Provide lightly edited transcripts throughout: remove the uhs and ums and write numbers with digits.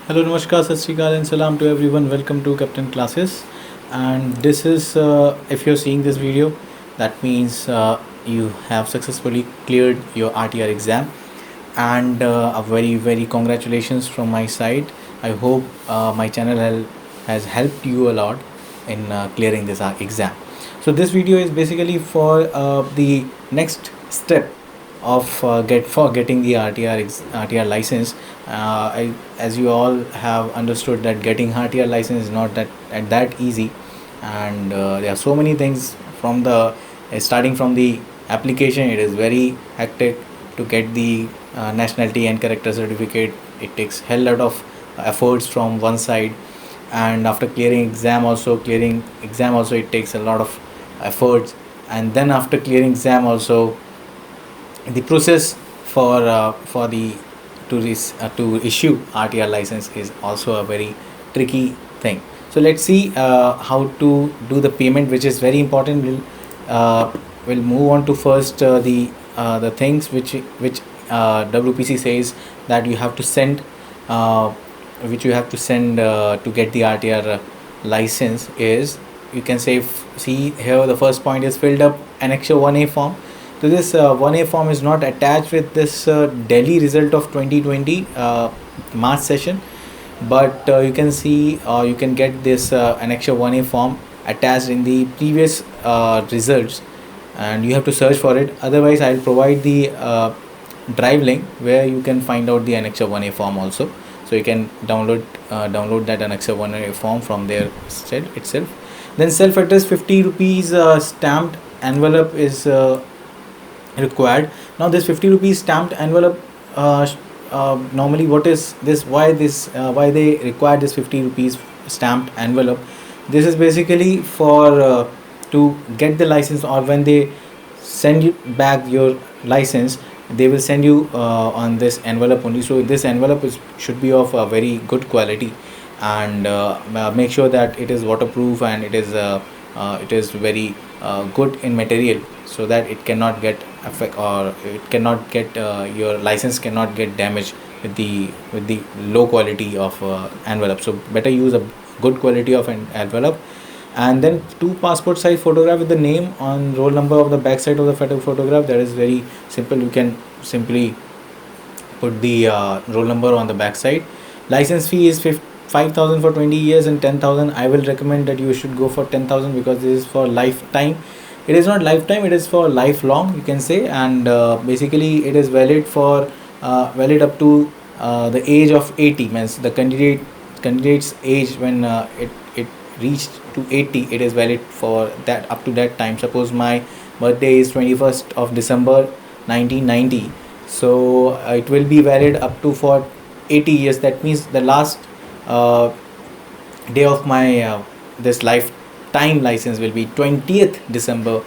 Hello, Namaskar, Sat Sri Akal and Salam to everyone. Welcome to Captain Classes. And this is, if you're seeing this video, that means you have successfully cleared your RTR exam. And a very, very congratulations from my side. I hope my channel has helped you a lot in clearing this exam. So this video is basically for the next step of getting the RTR license. As you all have understood that getting RTR license is not that easy, and there are so many things from the starting from the application. It is very hectic to get the nationality and character certificate. It takes hell lot of efforts from one side, and after clearing exam also it takes a lot of efforts, and then after clearing exam also the process for the to issue RTR license is also a very tricky thing. So let's see how to do the payment, which is very important. We'll move on to first the things which WPC says that you have to send, to get the RTR license is, you can say, see here the first point is filled up annexure 1A form. So this 1A form is not attached with this Delhi result of 2020 March session, but you can see you can get this annexure 1A form attached in the previous results, and you have to search for it. Otherwise I'll provide the drive link where you can find out the annexure 1A form also, so you can download that annexure 1A form from there itself. Then self address 50 rupees stamped envelope is required. Now this 50 rupees stamped envelope, normally what is this, why they require this 50 rupees stamped envelope? This is basically for to get the license, or when they send you back your license, they will send you on this envelope only. So this envelope should be of a very good quality, and make sure that it is waterproof, and it is very good in material, so that it cannot get affect, or it cannot get your license cannot get damaged with the low quality of envelope. So better use a good quality of an envelope. And then 2 passport size photograph with the name on roll number of the back side of the photograph. That is very simple. You can simply put the roll number on the back side. License fee is 5,000 for 20 years and 10,000. I will recommend that you should go for 10,000, because this is for lifetime. It is not lifetime, it is for lifelong, you can say. And basically it is valid for valid up to the age of 80. Means the candidate's age, when it reached to 80, it is valid for that, up to that time. Suppose my birthday is 21st of December 1990, so it will be valid up to for 80 years. That means the last day of my this lifetime license will be 20th December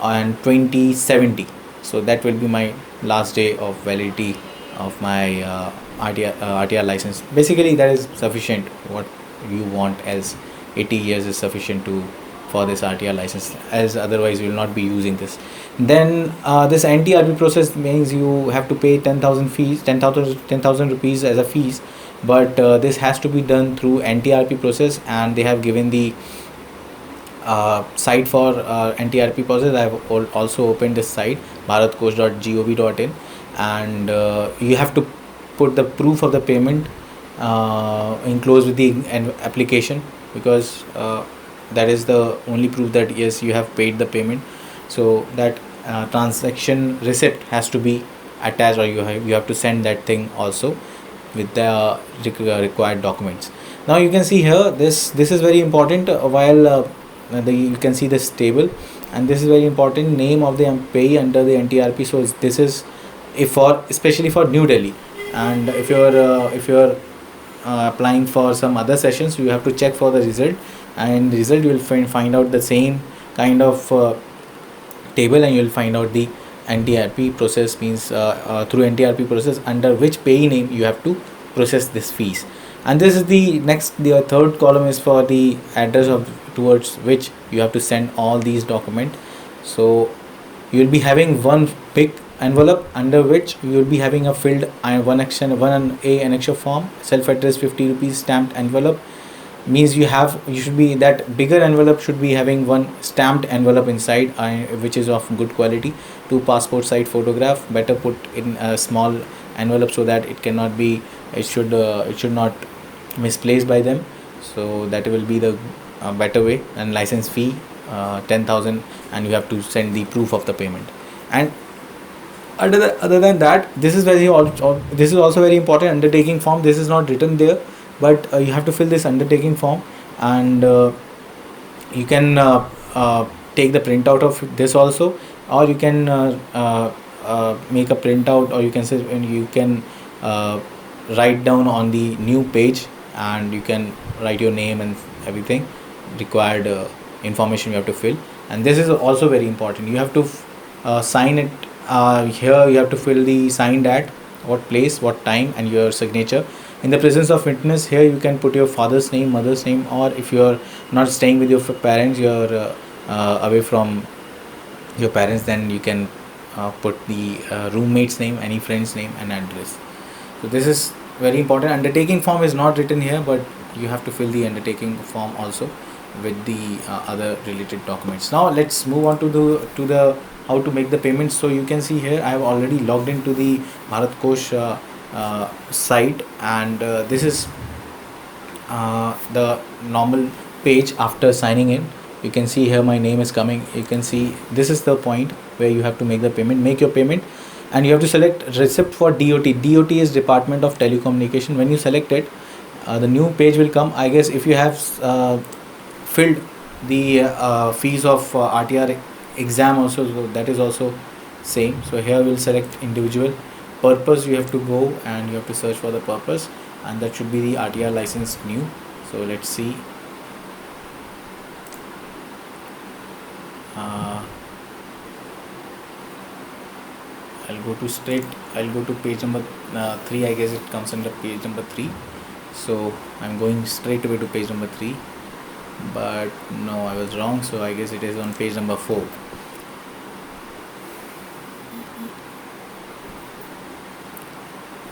and 2070. So that will be my last day of validity of my RTR license. Basically that is sufficient. What you want as 80 years is sufficient for this RTR license, as otherwise you will not be using this. Then this NTRP process means you have to pay 10,000 rupees as a fees, but this has to be done through NTRP process, and they have given the site for NTRP process. I have also opened this site, bharatcoach.gov.in, and you have to put the proof of the payment enclosed with the application, because that is the only proof that yes, you have paid the payment. So that transaction receipt has to be attached, or you have to send that thing also with the required documents. Now you can see here, this is very important. While you can see this table, and this is very important, name of the payee under the NTRP. So this is especially for New Delhi, and if you're applying for some other sessions, you have to check for the result, and result you will find out the same kind of table, and you will find out the NTRP process, means through NTRP process under which payee name you have to process this fees. And this is the third column is for the address of towards which you have to send all these documents. So you will be having one big envelope under which you will be having a filled 1A annexure form, self-addressed 50 rupees stamped envelope. Means you should be, that bigger envelope should be having one stamped envelope inside, which is of good quality. Two passport size photograph, better put in a small envelope so that it should not misplaced by them. So that will be the better way. And license fee 10,000, and you have to send the proof of the payment. And other than that, this is also very important, undertaking form. This is not written there, but you have to fill this undertaking form, and you can take the printout of this also, or you can make a printout, or you can say, and you can write down on the new page, and you can write your name and everything required information you have to fill. And this is also very important, you have to sign it. Here you have to fill the signed at what place, what time, and your signature. In the presence of witness, here you can put your father's name, mother's name, or if you are not staying with your parents, you are away from your parents, then you can put the roommate's name, any friend's name, and address. So this is very important. Undertaking form is not written here, but you have to fill the undertaking form also with the other related documents. Now let's move on to the how to make the payments. So you can see here I have already logged into the Bharat Kosh site, and this is the normal page after signing in. You can see here my name is coming. You can see this is the point where you have to make the payment. Make your payment, and you have to select receipt for DOT. DOT is Department of Telecommunication. When you select it, the new page will come. I guess if you have filled the fees of RTR exam also, so that is also same. So here we'll select individual. Purpose, you have to go and you have to search for the purpose, and that should be the RTR license new. So let's see. I'll go to page number 3. I guess it comes under page number 3. So I'm going straight away to page number 3, but no, I was wrong. So I guess it is on page number 4.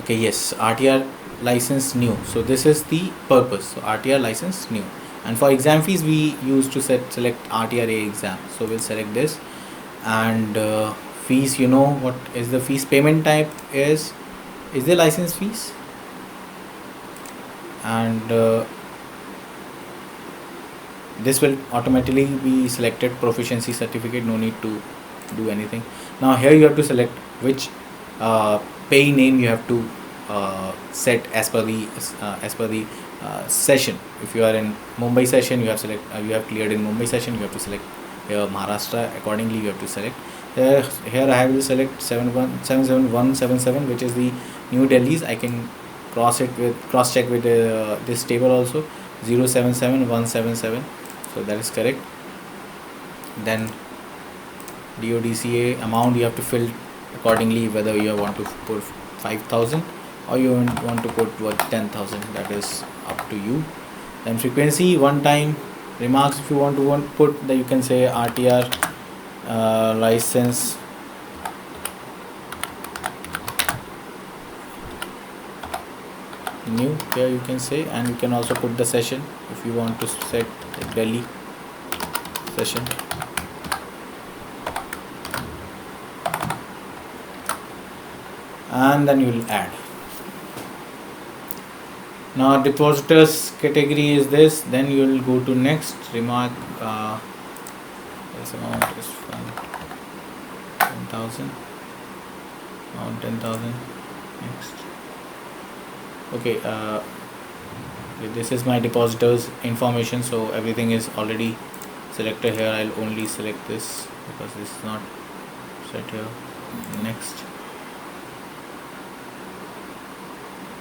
Okay, yes, RTR license new. So this is the purpose. So RTR license new. And for exam fees, we used to select RTRA exam. So we'll select this. And fees, you know what is the fees? Payment type is the license fees. And this will automatically be selected. Proficiency certificate, no need to do anything. Now here you have to select which pay name you have to set as per the session. If you are in Mumbai session, you have cleared in Mumbai session, you have to select here Maharashtra. Accordingly you have to select. Here I will select 77177, which is the New Delhi's. I can cross check with this table also, 077177. So that is correct. Then DODCA amount you have to fill accordingly, whether you want to put 5,000 or you want to put 10,000. That is up to you. Then frequency, one time remarks, if you want to put that, you can say RTR license new. Here you can say, and you can also put the session if you want to set Delhi session. And then you will add. Now depositors category is this. Then you will go to next remark. This amount is 10,000. Amount 10,000. Next. Okay. This is my depositors information. So everything is already selected here. I'll only select this because this is not set here. Next.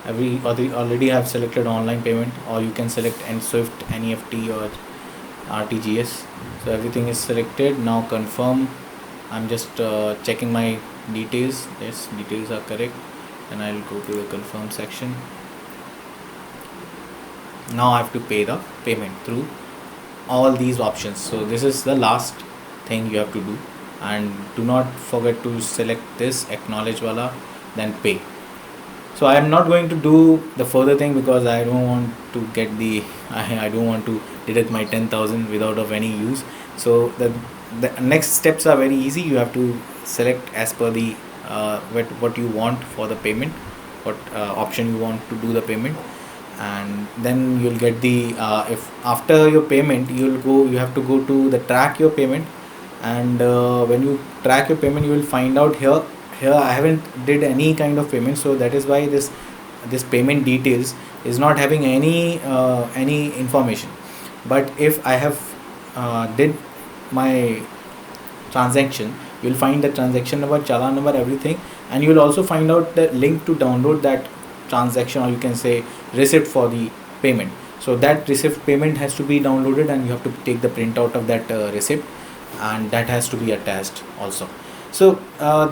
Already have selected online payment, or you can select SWIFT, NEFT, or RTGS. So everything is selected. Now confirm. I'm just checking my details. Yes, details are correct, and I'll go to the confirm section. Now I have to pay the payment through all these options. So this is the last thing you have to do. and do not forget to select this acknowledge wala, then pay. So I am not going to do the further thing because I don't want to get the I don't want to deduct my 10,000 without of any use. So the next steps are very easy. You have to select as per the what you want for the payment, what option you want to do the payment, and then you'll get the if after your payment you have to go to the track your payment, and when you track your payment you will find out here I haven't did any kind of payment, so that is why this payment details is not having any information. But if I have did my transaction, you will find the transaction number, challan number, everything, and you will also find out the link to download that transaction, or you can say receipt for the payment. So that receipt payment has to be downloaded, and you have to take the printout of that receipt, and that has to be attached also. So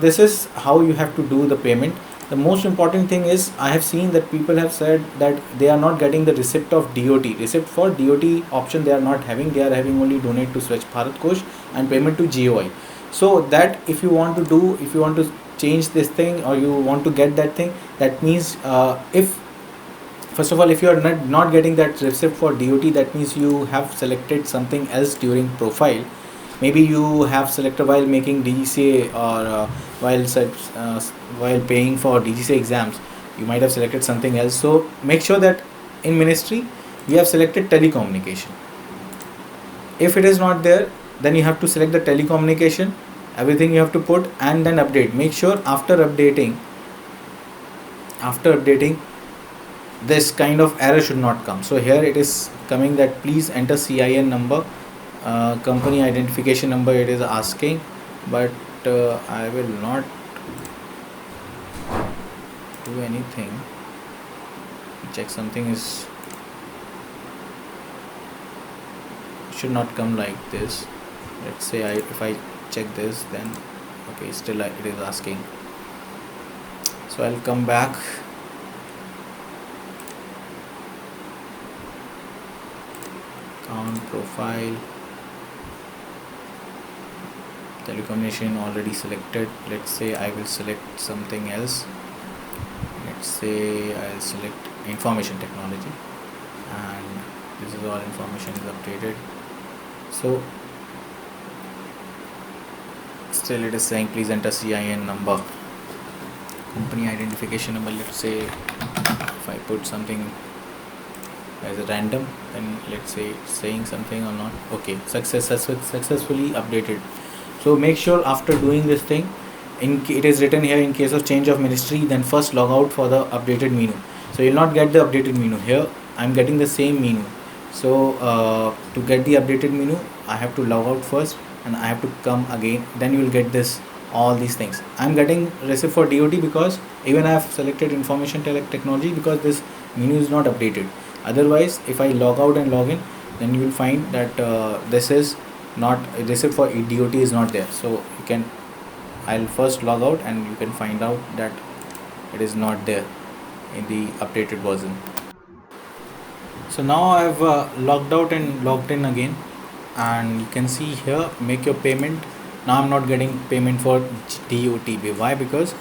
this is how you have to do the payment. The most important thing is I have seen that people have said that they are not getting the receipt of DOT. Receipt for DOT option they are not having. They are having only donate to Swachh Bharat Kosh and payment to GOI. So that if you want to change this thing, or you want to get that thing, that means if first of all, if you are not getting that receipt for DOT, that means you have selected something else during profile. Maybe you have selected while making DGCA, or while paying for DGCA exams, you might have selected something else. So make sure that in ministry you have selected telecommunication. If it is not there, then you have to select the telecommunication, everything you have to put, and then update. Make sure after updating this kind of error should not come. So here it is coming that please enter CIN number, company identification number it is asking, but I will not do anything. Check something is should not come like this. Let's say if I check this, then okay, still it is asking. So I'll come back. Account profile, telecommunication already selected. Let's say I will select something else. Let's say I'll select information technology, and this is all information is updated. So still it is saying please enter CIN number, company identification number. Let's say if I put something as a random, then let's say it's saying something or not. Okay, successfully updated. So make sure after doing this thing, it is written here in case of change of ministry, then first log out for the updated menu. So you'll not get the updated menu. Here I'm getting the same menu. So to get the updated menu, I have to log out first, and I have to come again. Then you will get this all these things. I'm getting receipt for DOT because even I have selected information technology, because this menu is not updated. Otherwise, if I log out and log in, then you will find that this is not receipt for DOT is not there. So you can I'll first log out, and you can find out that it is not there in the updated version. So now I've logged out and logged in again, and you can see here make your payment. Now I'm not getting payment for DOT. Why? Because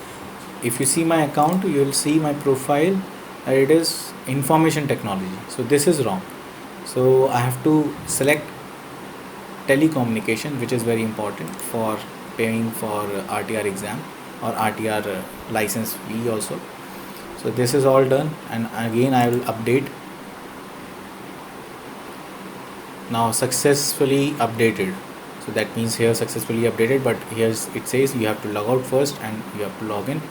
if you see my account, you will see my profile, it is information technology. So this is wrong. So I have to select telecommunication, which is very important for paying for RTR exam or RTR license fee also. So this is all done, and again I will update. Now successfully updated. So that means here successfully updated, but here it says you have to log out first and you have to log in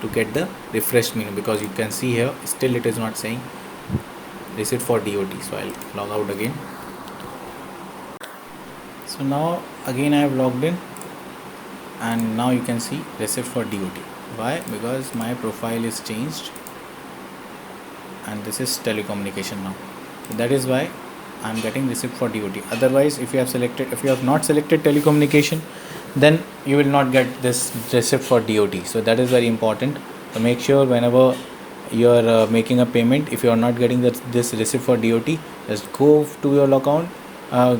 to get the refreshed menu, because you can see here still it is not saying receipt for DOT. So I'll log out again. So now again I have logged in, and now you can see receipt for DOT. Why? Because my profile is changed, and this is telecommunication now. So that is why I'm getting receipt for DOT. Otherwise, if you have not selected telecommunication, then you will not get this receipt for DOT. So that is very important. So make sure whenever you are making a payment, if you are not getting this receipt for DOT, just go to your account,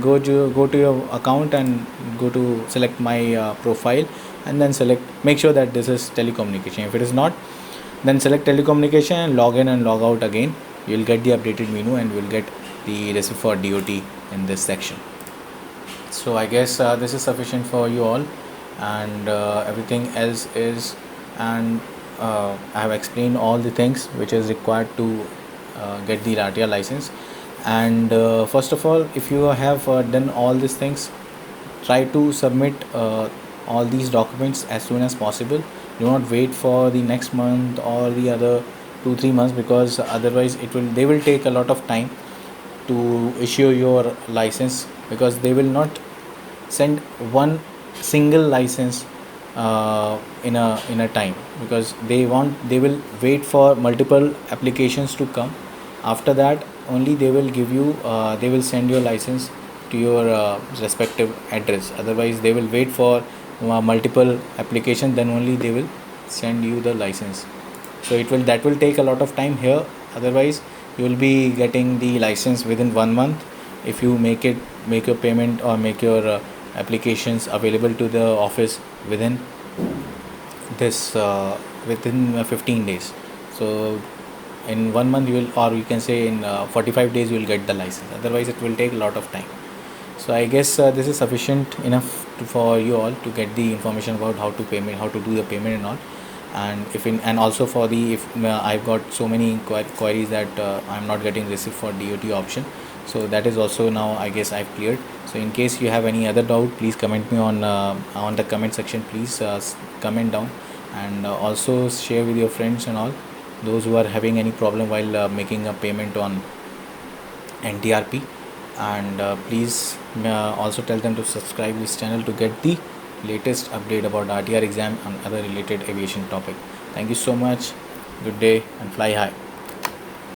go to your account and go to select my profile, and then select, make sure that this is telecommunication. If it is not, then select telecommunication and log in and log out again. You'll get the updated menu and you'll get the receipt for DOT in this section. So I guess this is sufficient for you all, and everything else is, and I have explained all the things which is required to get the RTR license. And first of all, if you have done all these things, try to submit all these documents as soon as possible. Do not wait for the next month or the other 2-3 months, because otherwise they will take a lot of time to issue your license, because they will not send one single license in a time, because they will wait for multiple applications to come. After that only they will give you they will send your license to your respective address. Otherwise they will wait for multiple applications, then only they will send you the license. So that will take a lot of time here. Otherwise you will be getting the license within 1 month if you make your payment or make your applications available to the office within this within 15 days. So in 1 month you will, or you can say in 45 days you will get the license. Otherwise it will take a lot of time. So I guess this is sufficient enough for you all to get the information about how to do the payment and all. And and also for the, if I've got so many queries that I'm not getting receipt for DOT option, so that is also now I guess I've cleared. So in case you have any other doubt, please comment me on the comment section. Please comment down, and also share with your friends and all those who are having any problem while making a payment on NTRP. And please also tell them to subscribe this channel to get the latest update about RTR exam and other related aviation topic. Thank you so much. Good day and fly high.